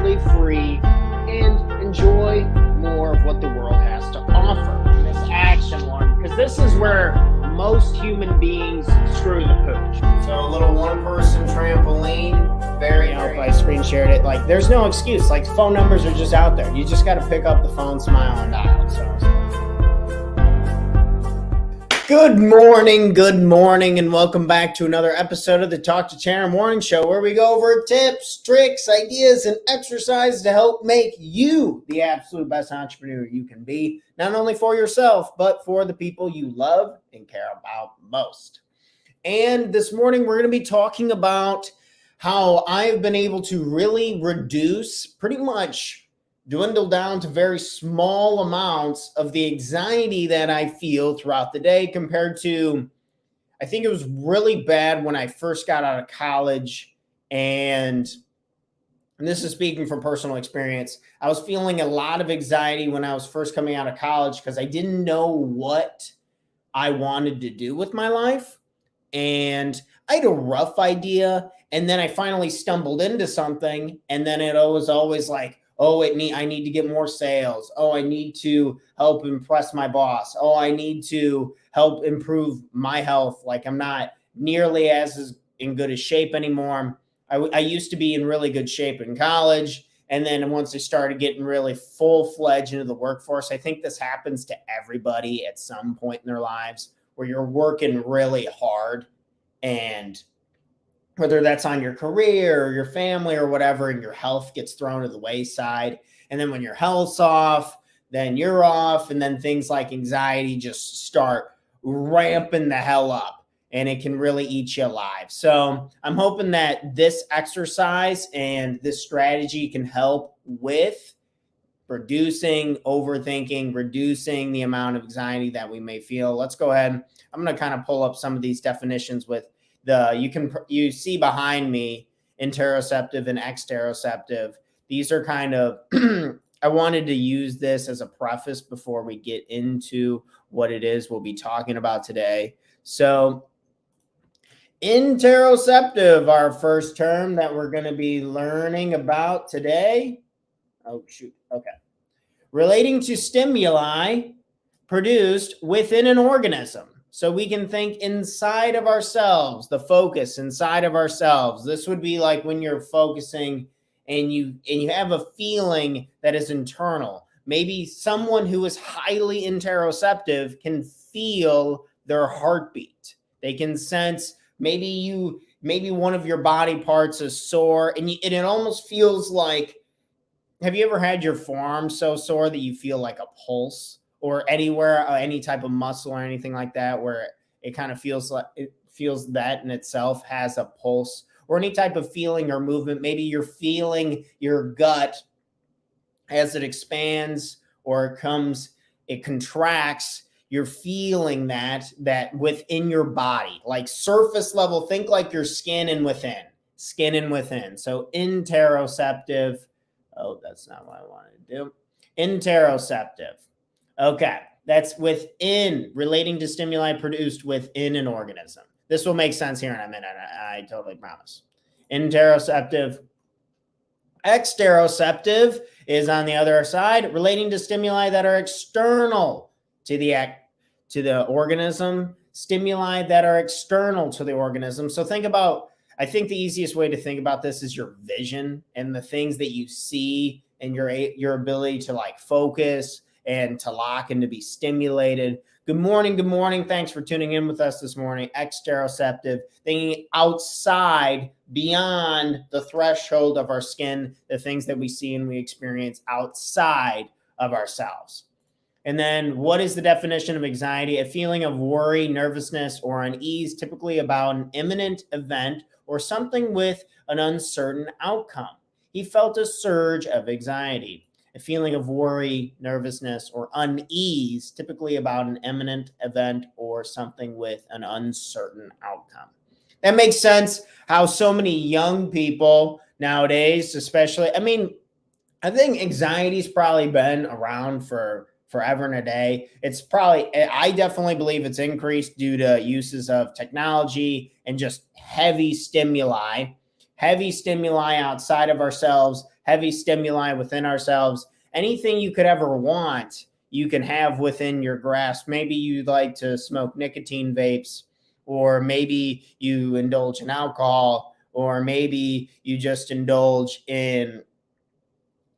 totally free and enjoy more of what the world has to offer in this action one, because this is where most human beings screw the pooch. So a little one-person trampoline, very I screen shared it. Like, there's no excuse. Like, phone numbers are just out there. You just got to pick up the phone, smile, and dial. So, good morning, and welcome back to another episode of the Talk to Chair Morning Show, where we go over tips, tricks, ideas, and exercises to help make you the absolute best entrepreneur you can be, not only for yourself, but for the people you love and care about most. And this morning, we're going to be talking about how I've been able to really reduce, pretty much dwindle down to very small amounts of the anxiety that I feel throughout the day, compared to, I think it was really bad when I first got out of college. And this is speaking from personal experience. I was feeling a lot of anxiety when I was first coming out of college because I didn't know what I wanted to do with my life. And I had a rough idea. And then I finally stumbled into something. And then it was always like, I need to get more sales. Oh, I need to help impress my boss. Oh, I need to help improve my health. Like, I'm not nearly as in good a shape anymore. I used to be in really good shape in college. And then once I started getting really full-fledged into the workforce, I think this happens to everybody at some point in their lives, where you're working really hard, and whether that's on your career or your family or whatever, and your health gets thrown to the wayside. And then when your health's off, then you're off. And then things like anxiety just start ramping the hell up, and it can really eat you alive. So I'm hoping that this exercise and this strategy can help with reducing overthinking, reducing the amount of anxiety that we may feel. Let's go ahead. I'm going to kind of pull up some of these definitions with you see behind me, interoceptive and exteroceptive. These are kind of, I wanted to use this as a preface before we get into what it is we'll be talking about today. So interoceptive, our first term that we're going to be learning about today. Oh, shoot. Okay. Relating to stimuli produced within an organism. So we can think inside of ourselves, the focus inside of ourselves. This would be like when you're focusing and you have a feeling that is internal. Maybe someone who is highly interoceptive can feel their heartbeat. They can sense maybe one of your body parts is sore, and it almost feels like, have you ever had your forearm so sore that you feel like a pulse? Or anywhere, any type of muscle or anything like that, where it kind of feels like it feels that in itself has a pulse, or any type of feeling or movement. Maybe you're feeling your gut as it expands or it contracts. You're feeling that within your body, like surface level. Think like your skin and within. So interoceptive. Oh, that's not what I wanted to do. Interoceptive. Okay, that's within, relating to stimuli produced within an organism. This will make sense here in a minute, I totally promise. Interoceptive. Exteroceptive is on the other side, relating to stimuli that are external to the organism, stimuli that are external to the organism. So I think the easiest way to think about this is your vision and the things that you see, and your ability to like focus and to lock and to be stimulated. Good morning. Thanks for tuning in with us this morning. Exteroceptive, thinking outside, beyond the threshold of our skin, the things that we see and we experience outside of ourselves. And then, what is the definition of anxiety? A feeling of worry, nervousness, or unease, typically about an imminent event or something with an uncertain outcome. He felt a surge of anxiety. A feeling of worry, nervousness, or unease, typically about an imminent event or something with an uncertain outcome. That makes sense how so many young people nowadays, especially, I think anxiety's probably been around for forever and a day. I definitely believe it's increased due to uses of technology and just heavy stimuli outside of ourselves heavy stimuli within ourselves. Anything you could ever want, you can have within your grasp. Maybe you'd like to smoke nicotine vapes, or maybe you indulge in alcohol, or maybe you just indulge in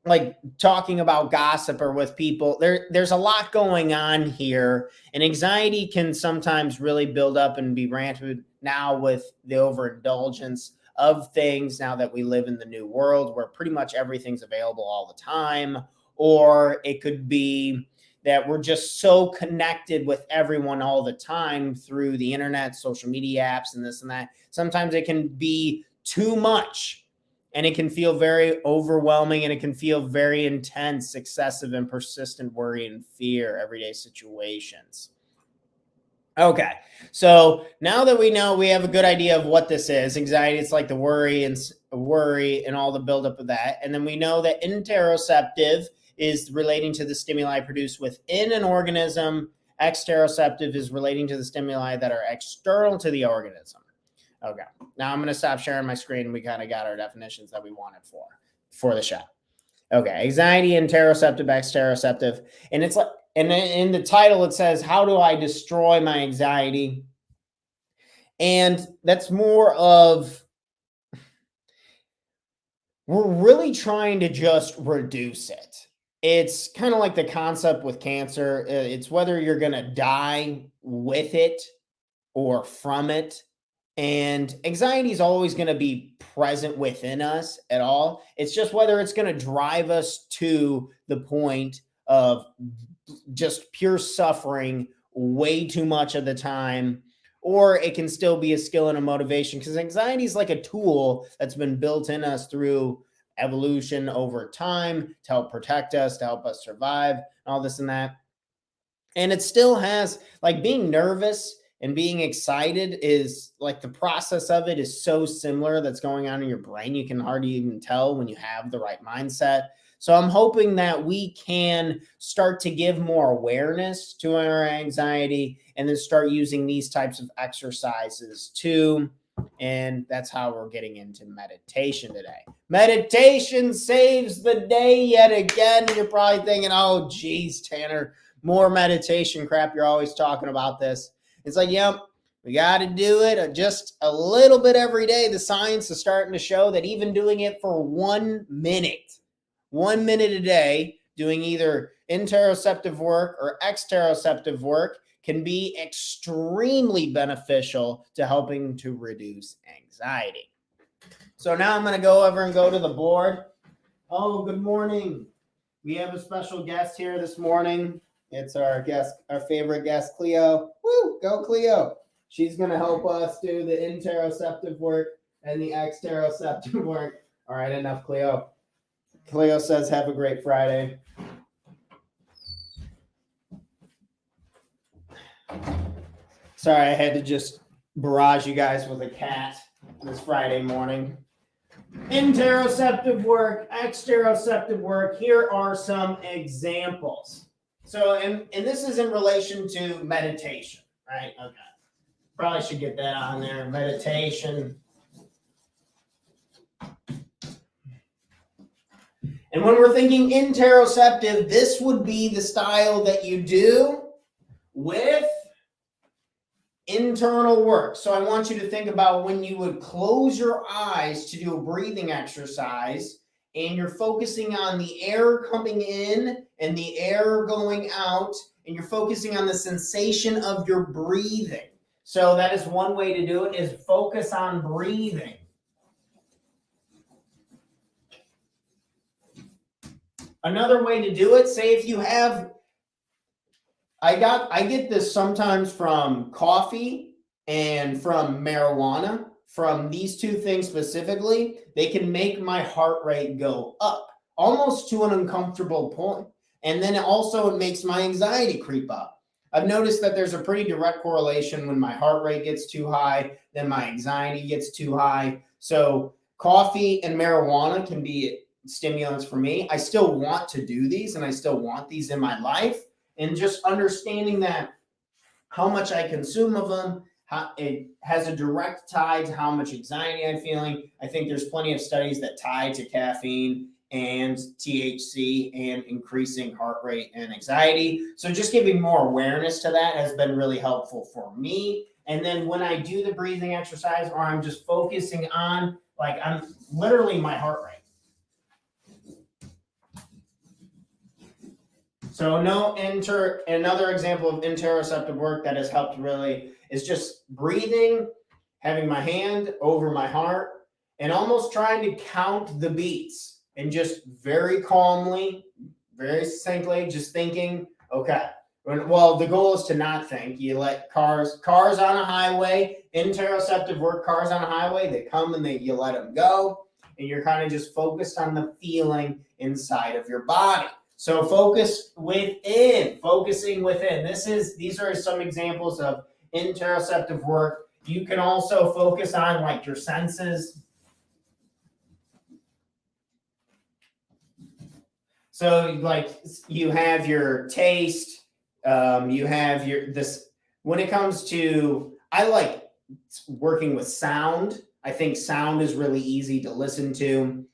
like talking about gossip or with people. There's a lot going on here, and anxiety can sometimes really build up and be rampant now with the overindulgence of things, now that we live in the new world where pretty much everything's available all the time. Or it could be that we're just so connected with everyone all the time through the internet, social media apps, and this and that. Sometimes it can be too much, and it can feel very overwhelming, and it can feel very intense, excessive, and persistent worry and fear, everyday situations. Okay, so now that we know, we have a good idea of what this is. Anxiety, it's like the worry and all the buildup of that. And then we know that interoceptive is relating to the stimuli produced within an organism. Exteroceptive is relating to the stimuli that are external to the organism. Okay, now I'm going to stop sharing my screen. We kind of got our definitions that we wanted for the show. Okay, anxiety, interoceptive, exteroceptive. And it's like, and in the title, it says, how do I destroy my anxiety? And that's more of, we're really trying to just reduce it. It's kind of like the concept with cancer. It's whether you're going to die with it or from it. And anxiety is always going to be present within us at all. It's just whether it's going to drive us to the point of just pure suffering way too much of the time, or it can still be a skill and a motivation, because anxiety is like a tool that's been built in us through evolution over time to help protect us, to help us survive, and all this and that. And it still has, like, being nervous and being excited is like, the process of it is so similar that's going on in your brain. You can hardly even tell when you have the right mindset. So I'm hoping that we can start to give more awareness to our anxiety, and then start using these types of exercises too. And that's how we're getting into meditation today. Meditation saves the day yet again. You're probably thinking, oh, geez, Tanner, more meditation crap. You're always talking about this. It's like, yep, we got to do it just a little bit every day. The science is starting to show that even doing it for 1 minute a day, doing either interoceptive work or exteroceptive work, can be extremely beneficial to helping to reduce anxiety. So now I'm going to go over and go to the board. Oh, good morning. We have a special guest here this morning. It's our favorite guest, Cleo. Woo, go Cleo. She's going to help us do the interoceptive work and the exteroceptive work. All right, enough, Cleo. Cleo says, have a great Friday. Sorry, I had to just barrage you guys with a cat this Friday morning. Interoceptive work, exteroceptive work. Here are some examples. So, and this is in relation to meditation, right? Okay. Probably should get that on there. Meditation. And when we're thinking interoceptive, this would be the style that you do with internal work. So I want you to think about when you would close your eyes to do a breathing exercise, and you're focusing on the air coming in and the air going out, and you're focusing on the sensation of your breathing. So that is one way to do it, is focus on breathing. Another way to do it, say if you have, I get this sometimes from coffee and from marijuana. From these two things specifically, they can make my heart rate go up almost to an uncomfortable point. And then it makes my anxiety creep up. I've noticed that there's a pretty direct correlation. When my heart rate gets too high, then my anxiety gets too high. So coffee and marijuana can be stimulants for me. I still want to do these, and I still want these in my life. And just understanding that how much I consume of them, it has a direct tie to how much anxiety I'm feeling. I think there's plenty of studies that tie to caffeine and THC and increasing heart rate and anxiety. So just giving more awareness to that has been really helpful for me. And then when I do the breathing exercise, or I'm just focusing on, like, I'm literally my heart rate. So another example of interoceptive work that has helped really is just breathing, having my hand over my heart, and almost trying to count the beats, and just very calmly, very succinctly, just thinking, okay. Well, the goal is to not think. You let cars on a highway, interoceptive work, cars on a highway, they come and you let them go, and you're kind of just focused on the feeling inside of your body. So focusing within. These are some examples of interoceptive work. You can also focus on, like, your senses. So, like, you have your taste, you have when it comes to, I like working with sound. I think sound is really easy to listen to.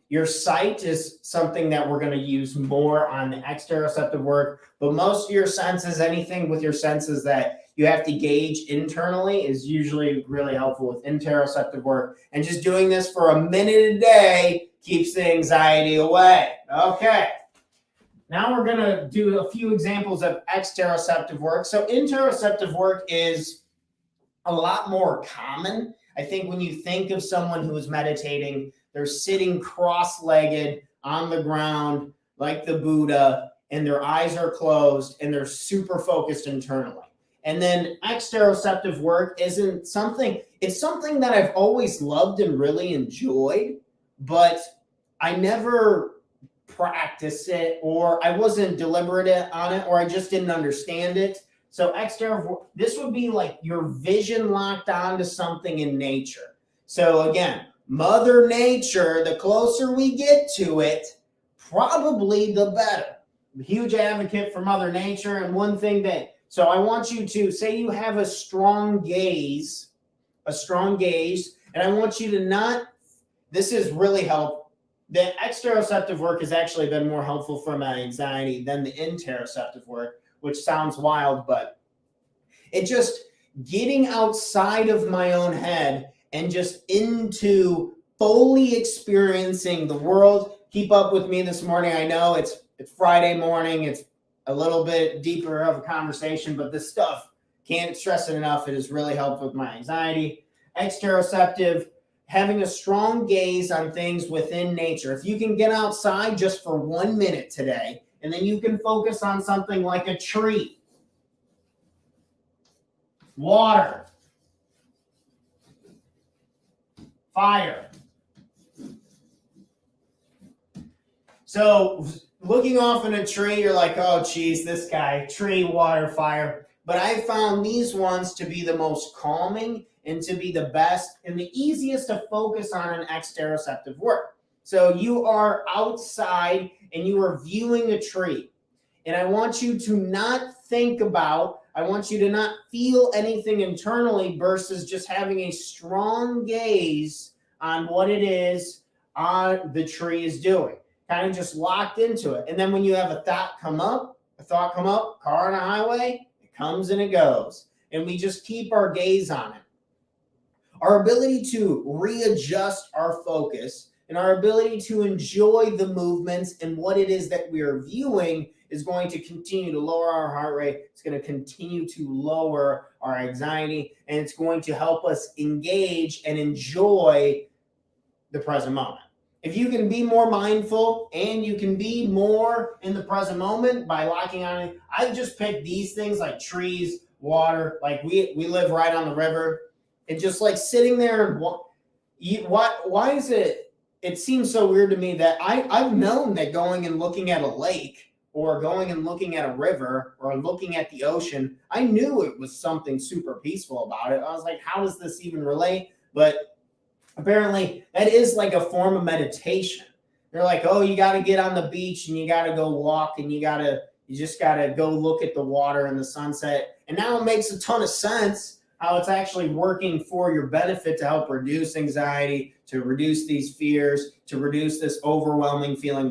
Your sight is something that we're going to use more on the exteroceptive work, but most of your senses, anything with your senses that you have to gauge internally, is usually really helpful with interoceptive work. And just doing this for a minute a day keeps the anxiety away. Okay. Now we're going to do a few examples of exteroceptive work. So interoceptive work is a lot more common. I think when you think of someone who is meditating, they're sitting cross-legged on the ground like the Buddha, and their eyes are closed, and they're super focused internally. And then exteroceptive work it's something that I've always loved and really enjoyed, but I never practiced it, or I wasn't deliberate on it, or I just didn't understand it. So this would be like your vision locked onto something in nature. So again, Mother Nature, the closer we get to it, probably the better. I'm a huge advocate for Mother Nature. And one thing so I want you to say you have a strong gaze, and I want you to this is really helpful. The exteroceptive work has actually been more helpful for my anxiety than the interoceptive work, which sounds wild, but it just getting outside of my own head and just into fully experiencing the world. Keep up with me this morning. I know it's Friday morning. It's a little bit deeper of a conversation, but this stuff, can't stress it enough. It has really helped with my anxiety. Exteroceptive, having a strong gaze on things within nature. If you can get outside just for 1 minute today, and then you can focus on something like a tree, water, fire. So looking off in a tree, you're like, oh, geez, this guy, tree, water, fire. But I found these ones to be the most calming and to be the best and the easiest to focus on in exteroceptive work. So you are outside and you are viewing a tree. And I want you to not I want you to not feel anything internally versus just having a strong gaze on what it is the tree is doing. Kind of just locked into it. And then when you have a thought come up, car on a highway, it comes and it goes. And we just keep our gaze on it. Our ability to readjust our focus and our ability to enjoy the movements and what it is that we are viewing is going to continue to lower our heart rate. It's going to continue to lower our anxiety, and it's going to help us engage and enjoy the present moment. If you can be more mindful and you can be more in the present moment by locking on it, I've just picked these things like trees, water, like we live right on the river, and just like sitting there and why is it seems so weird to me that I've known that going and looking at a lake or going and looking at a river or looking at the ocean, I knew it was something super peaceful about it. I was like, how does this even relate? But apparently that is like a form of meditation. They're like, oh, you got to get on the beach and you got to go walk and you just got to go look at the water and the sunset. And now it makes a ton of sense. how it's actually working for your benefit to help reduce anxiety, to reduce these fears, to reduce this overwhelming feeling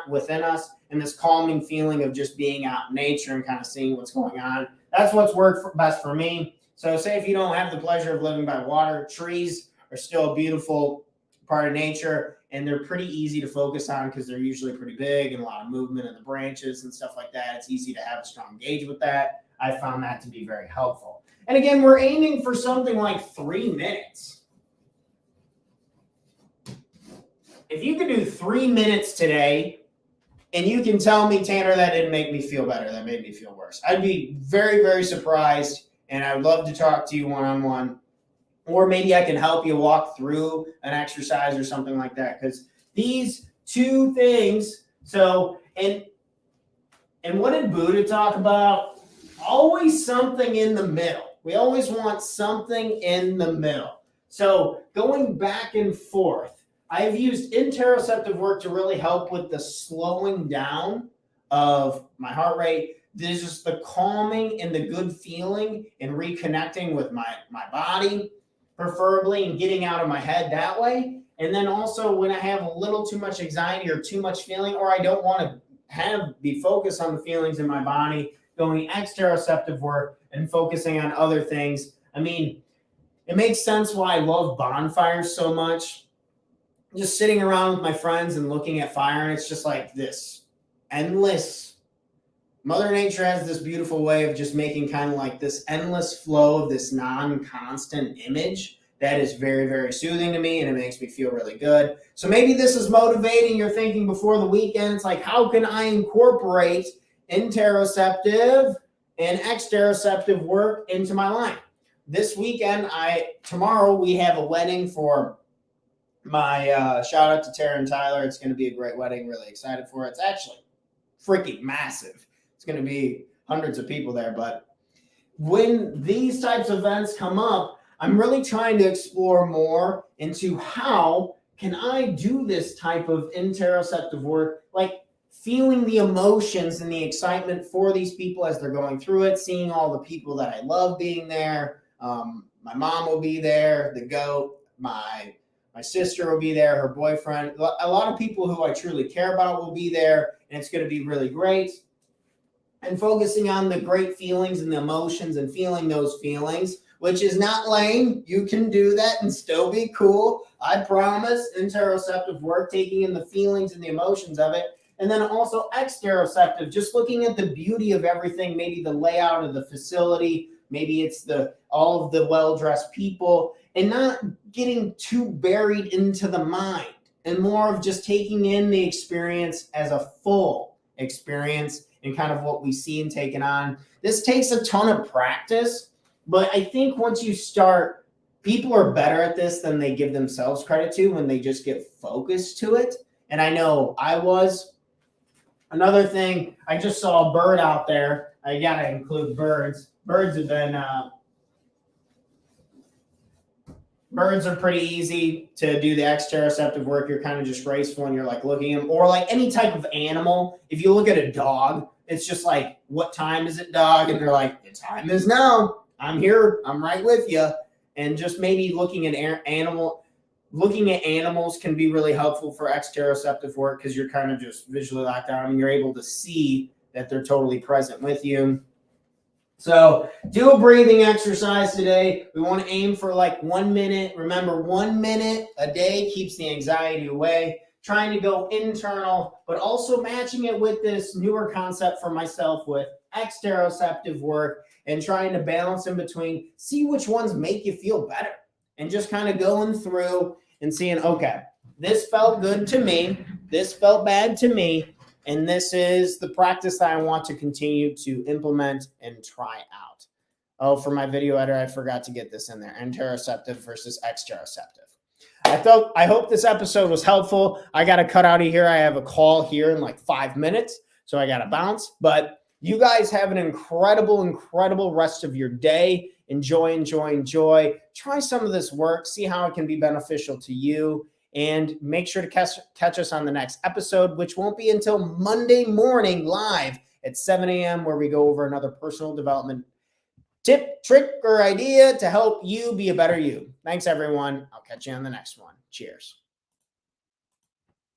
within us, and this calming feeling of just being out in nature and kind of seeing what's going on. That's what's worked best for me. So say if you don't have the pleasure of living by water, trees are still a beautiful part of nature, and they're pretty easy to focus on because they're usually pretty big and a lot of movement in the branches and stuff like that. It's easy to have a strong gauge with that. I found that to be very helpful. And again, we're aiming for something like 3 minutes. If you could do 3 minutes today, and you can tell me, Tanner, that didn't make me feel better, that made me feel worse, I'd be very, very surprised, and I would love to talk to you one-on-one. Or maybe I can help you walk through an exercise or something like that. Because these two things, and what did Buddha talk about? Always something in the middle. We always want something in the middle. So going back and forth, I've used interoceptive work to really help with the slowing down of my heart rate. This is the calming and the good feeling and reconnecting with my body, preferably, and getting out of my head that way. And then also when I have a little too much anxiety or too much feeling, or I don't want to be focused on the feelings in my body, going exteroceptive work and focusing on other things. I mean, it makes sense why I love bonfires so much. Just sitting around with my friends and looking at fire, and it's just like this endless. Mother Nature has this beautiful way of just making kind of like this endless flow of this non-constant image that is very, very soothing to me, and it makes me feel really good. So maybe this is motivating your thinking before the weekend. It's like, how can I incorporate interoceptive and exteroceptive work into my life? This weekend, tomorrow we have a wedding for my shout out to Tara and Tyler. It's going to be a great wedding. Really excited for it. It's actually freaking massive. It's going to be hundreds of people there. But when these types of events come up, I'm really trying to explore more into how can I do this type of interoceptive work, like feeling the emotions and the excitement for these people as they're going through it, seeing all the people that I love being there. My mom will be there, the goat, my sister will be there, her boyfriend. A lot of people who I truly care about will be there, and it's going to be really great. And focusing on the great feelings and the emotions and feeling those feelings, which is not lame. You can do that and still be cool. I promise. Interoceptive work, taking in the feelings and the emotions of it. And then also exteroceptive, just looking at the beauty of everything, maybe the layout of the facility, maybe it's all of the well-dressed people, and not getting too buried into the mind, and more of just taking in the experience as a full experience and kind of what we see and taken on. This takes a ton of practice, but I think once you start, people are better at this than they give themselves credit to when they just get focused to it. And I know I was. Another thing, I just saw a bird out there. I gotta include birds. Birds are pretty easy to do the exteroceptive work. You're kind of just graceful and you're like looking at them, or like any type of animal. If you look at a dog, it's just like, what time is it, dog? And they're like, the time is now. I'm here. I'm right with you. And just maybe looking at animals can be really helpful for exteroceptive work because you're kind of just visually locked down and you're able to see that they're totally present with you. So do a breathing exercise today. We want to aim for like 1 minute. Remember, 1 minute a day keeps the anxiety away. Trying to go internal, but also matching it with this newer concept for myself with exteroceptive work and trying to balance in between, see which ones make you feel better. And just kind of going through and seeing, okay, this felt good to me, this felt bad to me, and this is the practice that I want to continue to implement and try out. Oh, for my video editor, I forgot to get this in there. Interoceptive versus exteroceptive. I hope this episode was helpful. I got to cut out of here. I have a call here in like 5 minutes, so I got to bounce. But you guys have an incredible, incredible rest of your day. Enjoy, enjoy, enjoy. Try some of this work. See how it can be beneficial to you. And make sure to catch us on the next episode, which won't be until Monday morning live at 7 a.m., where we go over another personal development tip, trick, or idea to help you be a better you. Thanks, everyone. I'll catch you on the next one. Cheers.